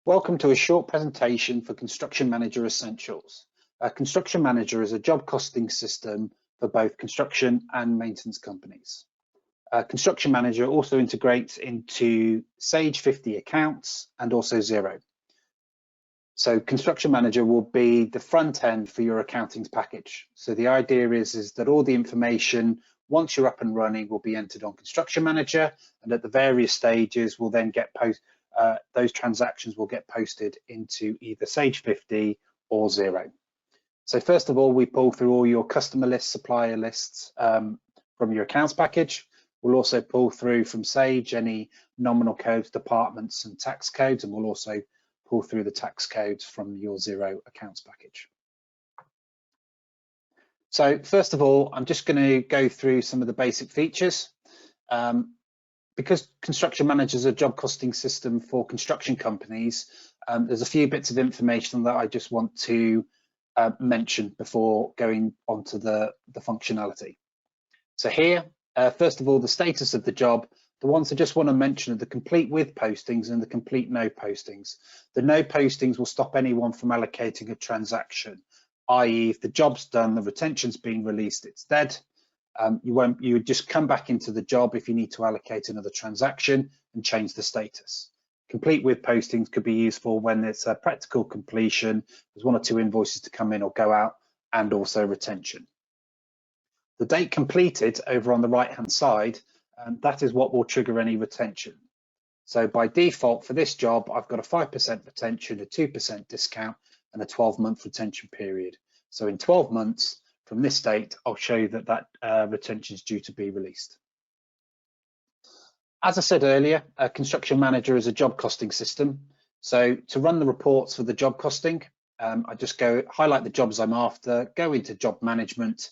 Welcome to a short presentation for Construction Manager Essentials. Construction Manager is a job costing system for both construction and maintenance companies. Construction Manager also integrates into Sage 50 accounts and also Xero. So Construction Manager will be the front end for your accountings package. So the idea is that all the information, once you're up and running, will be entered on Construction Manager, and at the various stages will then get those transactions will get posted into either Sage 50 or Xero. So first of all, we pull through all your customer lists, supplier lists from your accounts package. We'll also pull through from Sage any nominal codes, departments and tax codes, and we'll also pull through the tax codes from your Xero accounts package. So first of all, I'm just going to go through some of the basic features. Because Construction Manager is a job costing system for construction companies, there's a few bits of information that I just want to mention before going on to the functionality. So here, first of all, the status of the job. The ones I just want to mention are the complete with postings and the complete no postings. The no postings will stop anyone from allocating a transaction, i.e. if the job's done, the retention's been released, it's dead. You would just come back into the job if you need to allocate another transaction and change the status. Complete with postings could be useful when it's a practical completion, there's one or two invoices to come in or go out, and also retention. The date completed over on the right hand side, that is what will trigger any retention. So by default for this job, I've got a 5% retention, a 2% discount, and a 12-month retention period. So in 12 months, from this date, I'll show you that retention is due to be released. As I said earlier, Construction Manager is a job costing system. So to run the reports for the job costing, I just highlight the jobs I'm after, go into job management,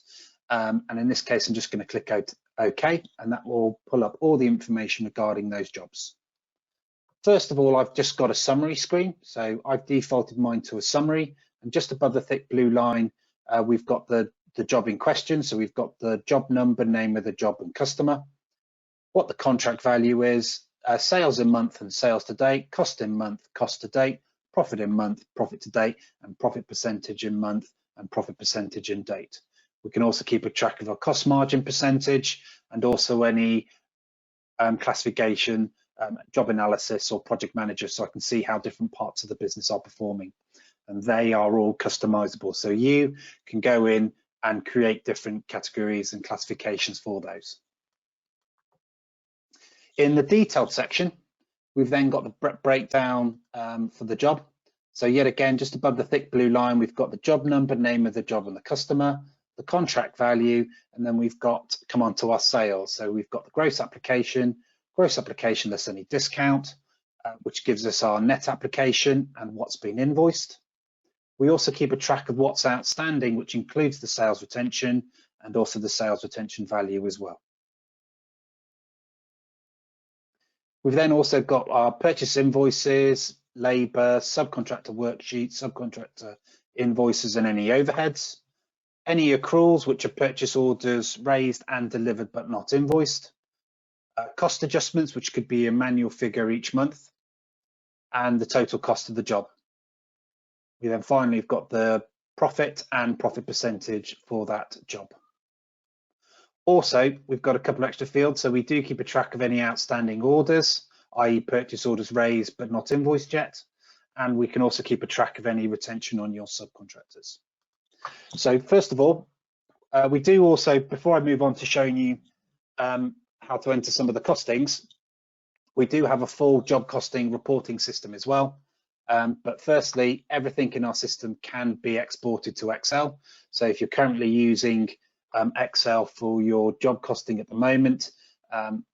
and in this case, I'm just going to click OK, and that will pull up all the information regarding those jobs. First of all, I've just got a summary screen. So I've defaulted mine to a summary, and just above the thick blue line, we've got the job in question. So we've got the job number, name of the job and customer, what the contract value is, sales in month and sales to date, cost in month, cost to date, profit in month, profit to date, and profit percentage in month and profit percentage in date. We can also keep a track of our cost margin percentage and also any classification, job analysis or project manager, so I can see how different parts of the business are performing. And they are all customizable. So you can go in and create different categories and classifications for those. In the detailed section, we've then got the breakdown for the job. So yet again, just above the thick blue line, we've got the job number, name of the job and the customer, the contract value, and then we've got, come on to our sales. So we've got the gross application less any discount, which gives us our net application and what's been invoiced. We also keep a track of what's outstanding, which includes the sales retention and also the sales retention value as well. We've then also got our purchase invoices, labour, subcontractor worksheets, subcontractor invoices and any overheads, any accruals, which are purchase orders raised and delivered but not invoiced, cost adjustments, which could be a manual figure each month, and the total cost of the job. We then finally have got the profit and profit percentage for that job. Also, we've got a couple of extra fields, so we do keep a track of any outstanding orders, i.e. purchase orders raised but not invoiced yet, and we can also keep a track of any retention on your subcontractors. So first of all, we do also, before I move on to showing you how to enter some of the costings, we do have a full job costing reporting system as well. But firstly, everything in our system can be exported to Excel. So if you're currently using Excel for your job costing at the moment,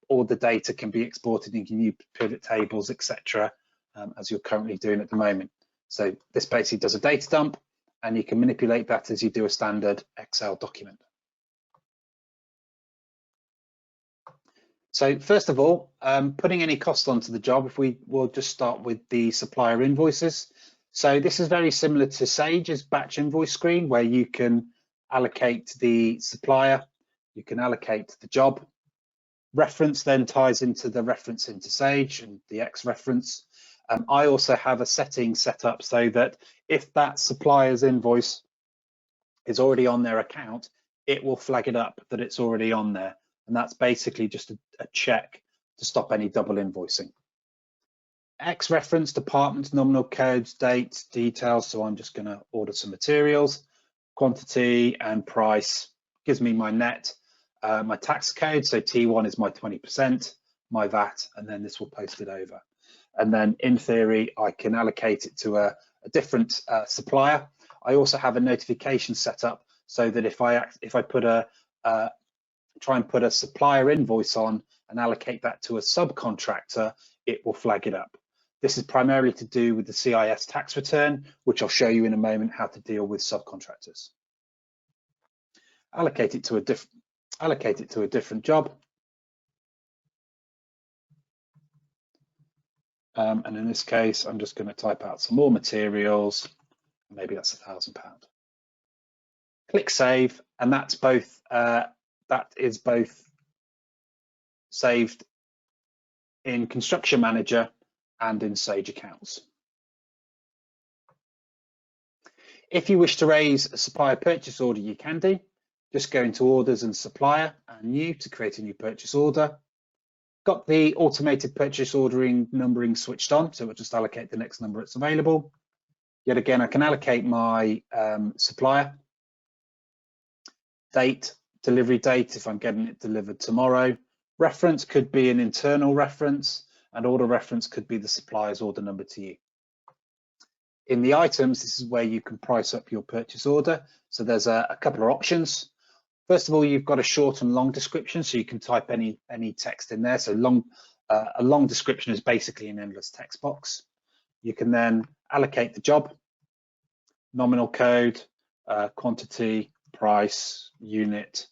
all the data can be exported and you can use pivot tables, etc., as you're currently doing at the moment. So this basically does a data dump and you can manipulate that as you do a standard Excel document. So first of all, putting any cost onto the job, if we will just start with the supplier invoices. So this is very similar to Sage's batch invoice screen, where you can allocate the supplier, you can allocate the job. Reference then ties into the reference into Sage and the X reference. I also have a setting set up so that if that supplier's invoice is already on their account, it will flag it up that it's already on there. And that's basically just a check to stop any double invoicing. X reference, departments, nominal codes, dates, details. So I'm just going to order some materials. Quantity and price gives me my net, my tax code. So T1 is my 20%, my VAT, and then this will post it over. And then in theory, I can allocate it to a different supplier. I also have a notification set up so that if I try and put a supplier invoice on and allocate that to a subcontractor, it will flag it up. This is primarily to do with the CIS tax return, which I'll show you in a moment how to deal with subcontractors. Allocate it to a different job. And in this case, I'm just going to type out some more materials. Maybe that's £1,000. Click save, and that's both. That is both saved in Construction Manager and in Sage Accounts. If you wish to raise a supplier purchase order, you can do. Just go into Orders and Supplier and New to create a new purchase order. Got the automated purchase ordering numbering switched on, so we'll just allocate the next number that's available. Yet again, I can allocate my supplier, date, delivery date if I'm getting it delivered tomorrow. Reference could be an internal reference, and order reference could be the supplier's order number to you. In the items, this is where you can price up your purchase order. So there's a couple of options. First of all, you've got a short and long description, so you can type any text in there. So a long description is basically an endless text box. You can then allocate the job, nominal code, quantity, price, unit,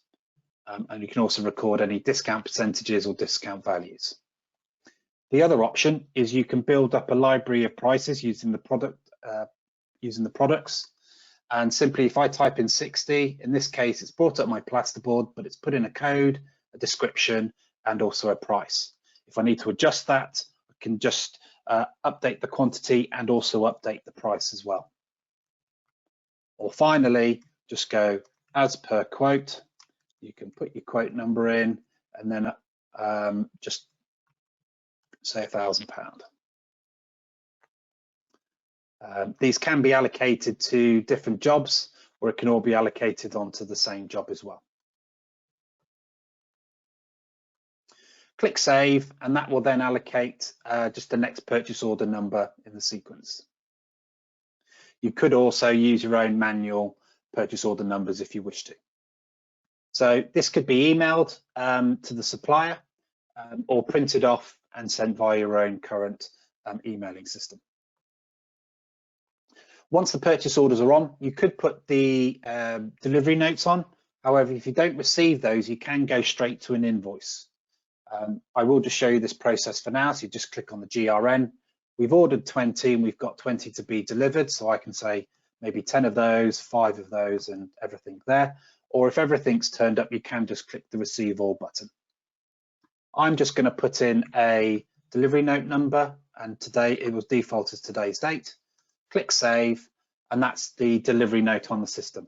and you can also record any discount percentages or discount values. The other option is you can build up a library of prices using the products. And simply, if I type in 60, in this case, it's brought up my plasterboard, but it's put in a code, a description, and also a price. If I need to adjust that, I can just update the quantity and also update the price as well. Or finally, just go as per quote. You can put your quote number in and then just say £1,000. These can be allocated to different jobs, or it can all be allocated onto the same job as well. Click save, and that will then allocate just the next purchase order number in the sequence. You could also use your own manual purchase order numbers if you wish to. So this could be emailed to the supplier or printed off and sent via your own current emailing system. Once the purchase orders are on, you could put the delivery notes on. However, if you don't receive those, you can go straight to an invoice. I will just show you this process for now. So you just click on the GRN. We've ordered 20 and we've got 20 to be delivered. So I can say maybe 10 of those, 5 of those, and everything there. Or if everything's turned up, you can just click the Receive All button. I'm just going to put in a delivery note number, and today it was default as today's date. Click Save, and that's the delivery note on the system.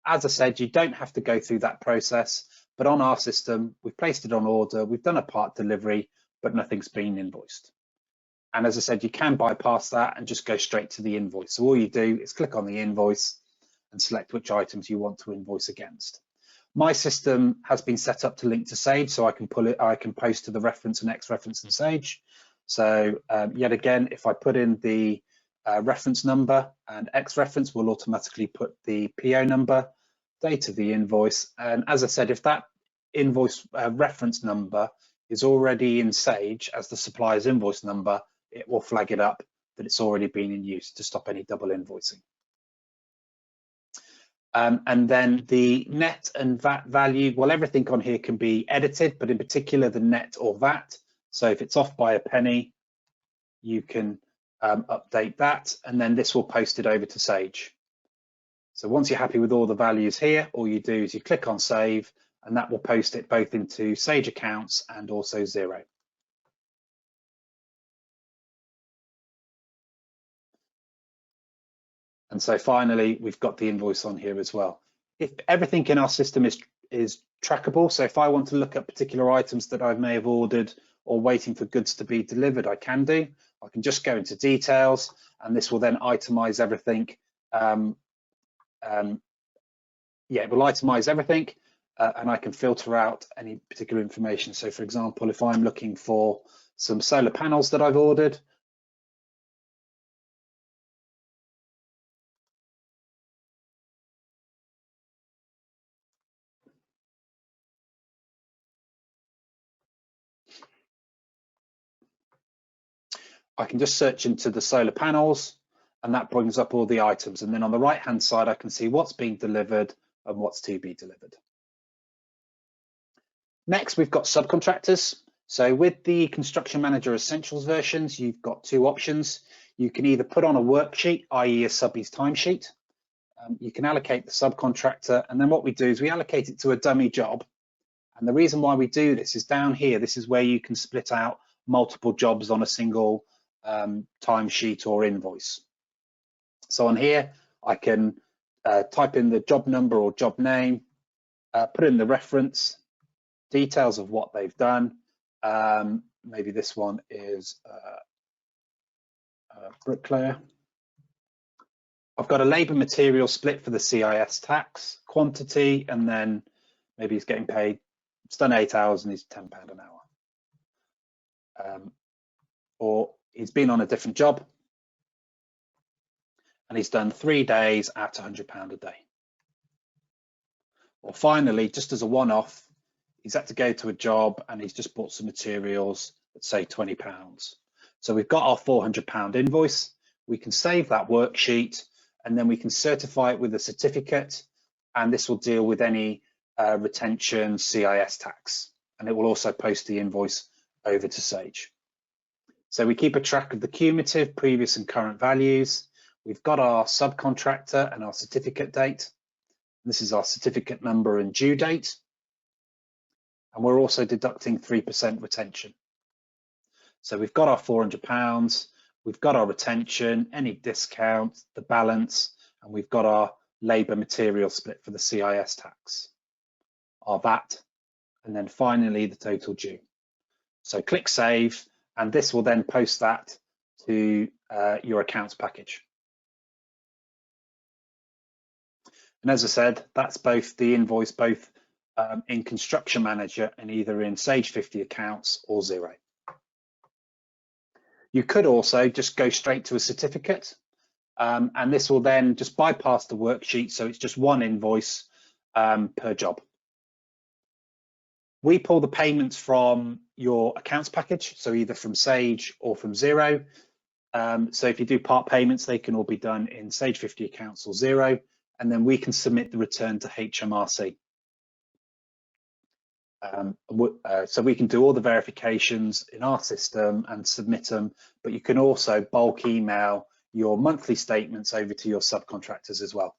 As I said, you don't have to go through that process, but on our system, we've placed it on order, we've done a part delivery, but nothing's been invoiced. And as I said, you can bypass that and just go straight to the invoice. So all you do is click on the invoice and select which items you want to invoice against. My system has been set up to link to Sage, so I can post to the reference and X reference in Sage. So yet again, if I put in the reference number, and X reference will automatically put the PO number, date of the invoice. And as I said, if that invoice reference number is already in Sage as the supplier's invoice number, it will flag it up that it's already been in use to stop any double invoicing. And then the net and VAT value, well, everything on here can be edited, but in particular the net or VAT. So if it's off by a penny, you can update that, and then this will post it over to Sage. So once you're happy with all the values here, all you do is you click on Save, and that will post it both into Sage Accounts and also Xero. And so finally, we've got the invoice on here as well. If everything in our system is trackable, so if I want to look at particular items that I may have ordered or waiting for goods to be delivered, I can do. I can just go into details, and this will then itemize everything. Yeah, it will itemize everything, and I can filter out any particular information. So for example, if I'm looking for some solar panels that I've ordered, I can just search into the solar panels, and that brings up all the items. And then on the right-hand side, I can see what's being delivered and what's to be delivered. Next, we've got subcontractors. So with the Construction Manager Essentials versions, you've got two options. You can either put on a worksheet, i.e. a subbie's timesheet. You can allocate the subcontractor, and then what we do is we allocate it to a dummy job. And the reason why we do this is down here, this is where you can split out multiple jobs on a single timesheet or invoice. So on here, I can type in the job number or job name, put in the reference, details of what they've done. Maybe this one is bricklayer. I've got a labour material split for the CIS tax quantity, and then maybe he's getting paid, it's done 8 hours and he's £10 an hour. Or he's been on a different job and he's done 3 days at £100 a day. Or finally, just as a one-off, he's had to go to a job and he's just bought some materials at say £20. So we've got our £400 invoice. We can save that worksheet, and then we can certify it with a certificate, and this will deal with any retention CIS tax, and it will also post the invoice over to Sage. So we keep a track of the cumulative, previous and current values. We've got our subcontractor and our certificate date. This is our certificate number and due date. And we're also deducting 3% retention. So we've got our £400, we've got our retention, any discount, the balance, and we've got our labour material split for the CIS tax, our VAT, and then finally the total due. So click save, and this will then post that to your accounts package. And as I said, that's both the invoice, both in Construction Manager and either in Sage 50 accounts or Xero. You could also just go straight to a certificate, and this will then just bypass the worksheet, so it's just one invoice per job. We pull the payments from your accounts package, so either from Sage or from Xero. So if you do part payments, they can all be done in Sage 50 accounts or Xero, and then we can submit the return to HMRC. So we can do all the verifications in our system and submit them, but you can also bulk email your monthly statements over to your subcontractors as well.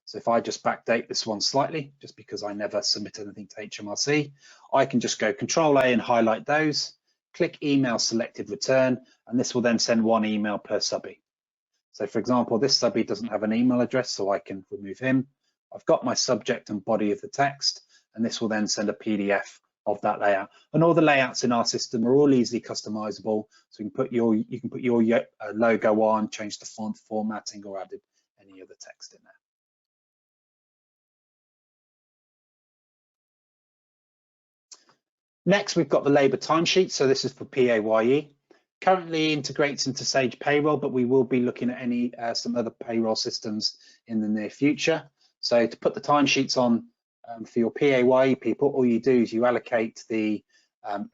So if I just backdate this one slightly, just because I never submit anything to HMRC, I can just go Control A and highlight those, click email selected return, and this will then send one email per subbie. So for example, this subbie doesn't have an email address, so I can remove him. I've got my subject and body of the text, and this will then send a PDF of that layout. And all the layouts in our system are all easily customizable. So you can put your logo on, change the font formatting, or add any other text in there. Next, we've got the labour timesheet. So this is for PAYE. Currently integrates into Sage Payroll, but we will be looking at some other payroll systems in the near future. So to put the timesheets on for your PAYE people, all you do is you allocate the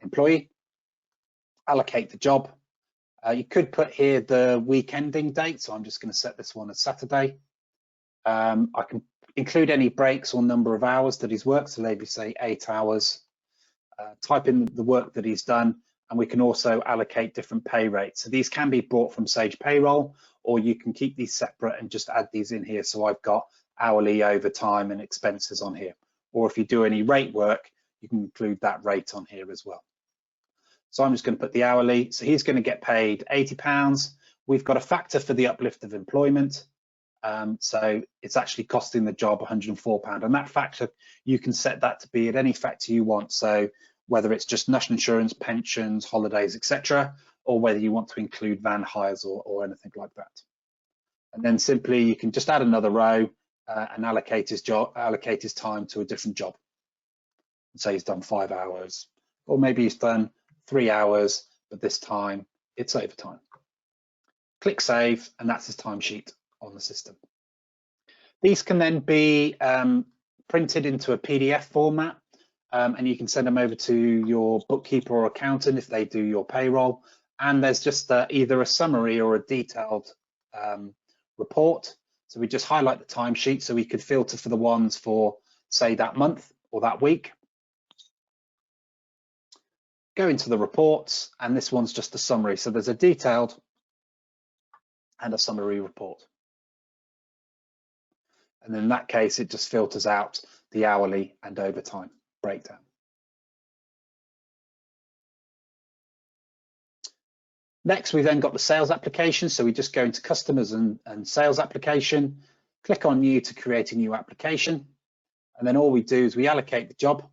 employee, allocate the job. You could put here the week ending date, so I'm just going to set this one as Saturday. I can include any breaks or number of hours that he's worked, so maybe say 8 hours. Type in the work that he's done, and we can also allocate different pay rates. So these can be brought from Sage Payroll, or you can keep these separate and just add these in here. So I've got hourly, overtime, and expenses on here. Or if you do any rate work, you can include that rate on here as well. So I'm just going to put the hourly. So he's going to get paid £80. We've got a factor for the uplift of employment, So it's actually costing the job £104. And that factor, you can set that to be at any factor you want. So whether it's just national insurance, pensions, holidays, etc., or whether you want to include van hires or anything like that. And then simply you can just add another row and allocate his time to a different job. Say he's done 5 hours, or maybe he's done 3 hours, but this time it's overtime. Click save, and that's his timesheet on the system. These can then be printed into a PDF format, and you can send them over to your bookkeeper or accountant if they do your payroll. And there's just either a summary or a detailed report. So we just highlight the timesheet, so we could filter for the ones for, say, that month or that week. Go into the reports, and this one's just a summary. So there's a detailed and a summary report. And in that case, it just filters out the hourly and overtime breakdown. Next, we've then got the sales application. So we just go into customers and sales application, click on new to create a new application. And then all we do is we allocate the job.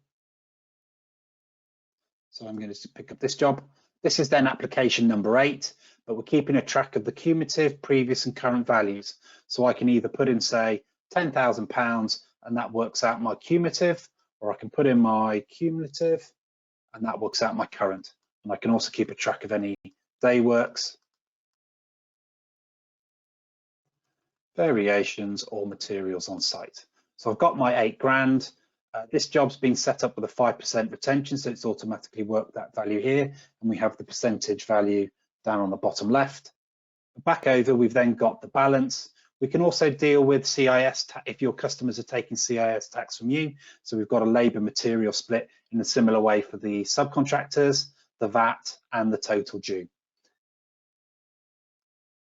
So I'm going to pick up this job. This is then application number 8, but we're keeping a track of the cumulative, previous and current values. So I can either put in, say, £10,000 and that works out my cumulative, or I can put in my cumulative and that works out my current. And I can also keep a track of any day works, variations or materials on site. So I've got my 8 grand. This job's been set up with a 5% retention, so it's automatically worked that value here, and we have the percentage value down on the bottom left. Back over, we've then got the balance. We can also deal with CIS if your customers are taking CIS tax from you. So we've got a labour material split in a similar way for the subcontractors, the VAT, and the total due.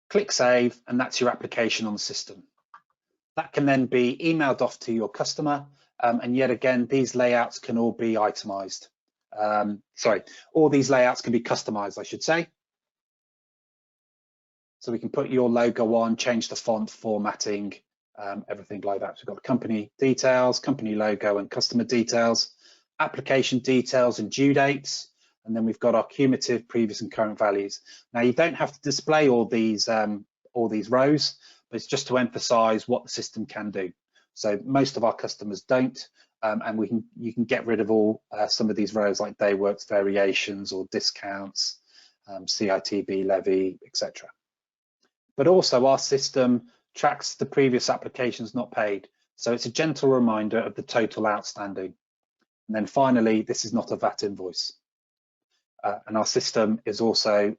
Click save, and that's your application on the system. That can then be emailed off to your customer. And yet again, these layouts can all be itemized. All these layouts can be customized, I should say. So we can put your logo on, change the font, formatting, everything like that. So we've got company details, company logo and customer details, application details and due dates. And then we've got our cumulative, previous and current values. Now you don't have to display all these rows, but it's just to emphasize what the system can do. So most of our customers don't, and you can get rid of all some of these rows like day works, variations or discounts, CITB levy, etc. But also our system tracks the previous applications not paid. So it's a gentle reminder of the total outstanding. And then finally, this is not a VAT invoice. And our system is also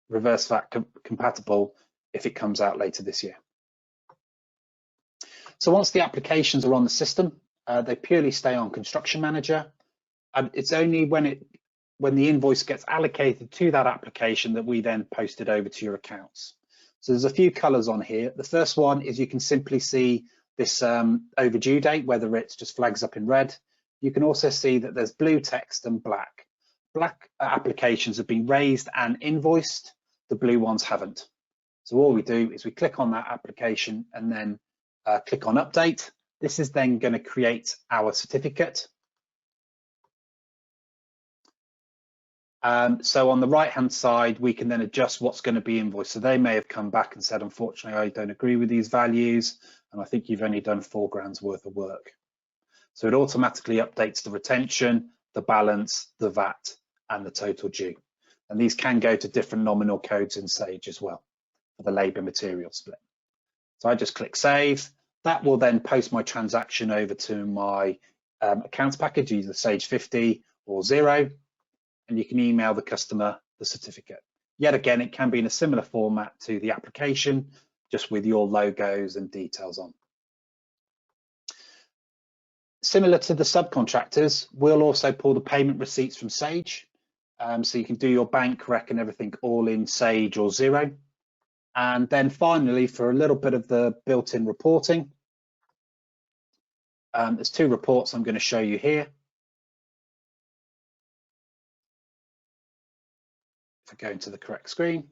reverse VAT compatible if it comes out later this year. So once the applications are on the system, they purely stay on Construction Manager. And it's only when the invoice gets allocated to that application that we then post it over to your accounts. So there's a few colors on here. The first one is you can simply see this overdue date, whether it's just flags up in red. You can also see that there's blue text and black. Black applications have been raised and invoiced. The blue ones haven't. So all we do is we click on that application and then click on update. This is then going to create our certificate. So on the right hand side, we can then adjust what's going to be invoiced. So they may have come back and said, unfortunately, I don't agree with these values, and I think you've only done £4 worth of work. So it automatically updates the retention, the balance, the VAT, and the total due. And these can go to different nominal codes in Sage as well for the labour material split. So I just click save. That will then post my transaction over to my accounts package, either Sage 50 or Xero, and you can email the customer the certificate. Yet again, it can be in a similar format to the application, just with your logos and details on. Similar to the subcontractors, we'll also pull the payment receipts from Sage. So you can do your bank rec and everything all in Sage or Xero. And then finally, for a little bit of the built-in reporting, there's 2 reports I'm going to show you here. If I go into the correct screen.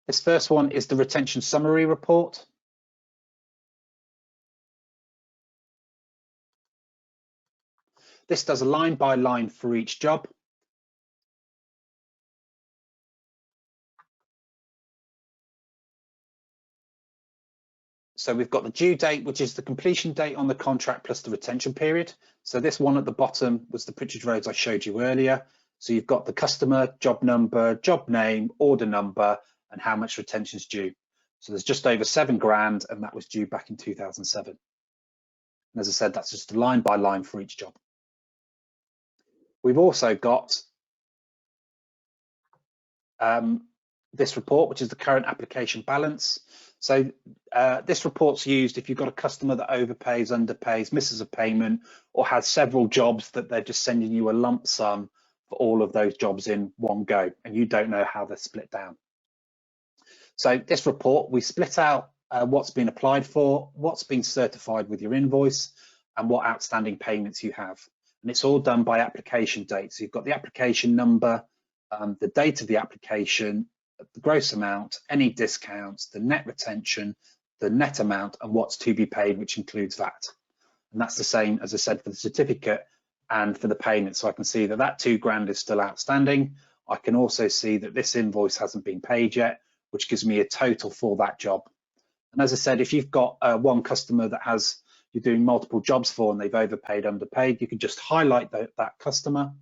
This first one is the retention summary report. This does a line by line for each job. So we've got the due date, which is the completion date on the contract plus the retention period. So this one at the bottom was the Pritchard Roads I showed you earlier. So you've got the customer, job number, job name, order number, and how much retention is due. So there's just over £7,000, and that was due back in 2007. And as I said, that's just a line by line for each job. We've also got this report, which is the current application balance. So this report's used if you've got a customer that overpays, underpays, misses a payment, or has several jobs that they're just sending you a lump sum for all of those jobs in one go, and you don't know how they're split down. So this report, we split out what's been applied for, what's been certified with your invoice, and what outstanding payments you have. And it's all done by application date. So you've got the application number, the date of the application, the gross amount, any discounts, the net retention, the net amount, and what's to be paid, which includes VAT. And that's the same, as I said, for the certificate and for the payment. So I can see that that £2,000 is still outstanding. I can also see that this invoice hasn't been paid yet, which gives me a total for that job. And as I said, if you've got one customer that you're doing multiple jobs for and they've overpaid, underpaid, you can just highlight that customer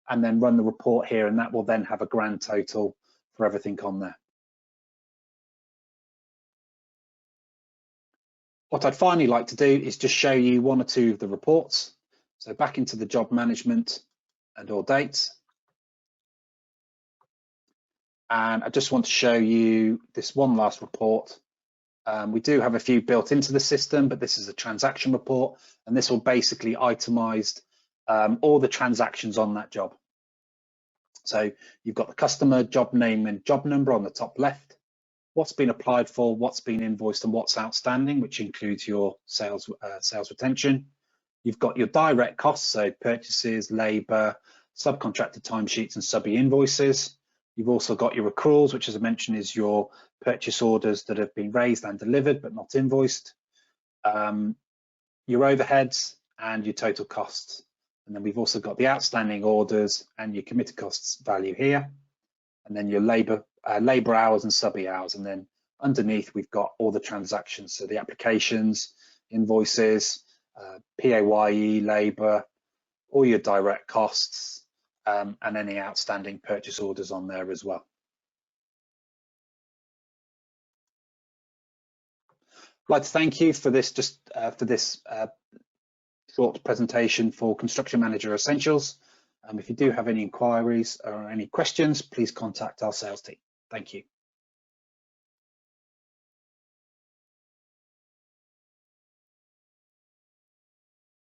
and then run the report here, and that will then have a grand total for everything on there. What I'd finally like to do is just show you one or two of the reports. So back into the job management and all dates. And I just want to show you this one last report. We do have a few built into the system, but this is a transaction report, and this will basically itemize all the transactions on that job. So you've got the customer, job name and job number on the top left, what's been applied for, what's been invoiced, and what's outstanding, which includes your sales retention. You've got your direct costs, so purchases, labor, subcontracted timesheets and subby invoices. You've also got your accruals, which, as I mentioned, is your purchase orders that have been raised and delivered but not invoiced. Your overheads and your total costs. And then we've also got the outstanding orders and your committed costs value here. And then your labor hours and subby hours. And then underneath, we've got all the transactions. So the applications, invoices, PAYE, labor, all your direct costs, and any outstanding purchase orders on there as well. I'd like to thank you for this, short presentation for Construction Manager Essentials. If you do have any inquiries or any questions, please contact our sales team. Thank you.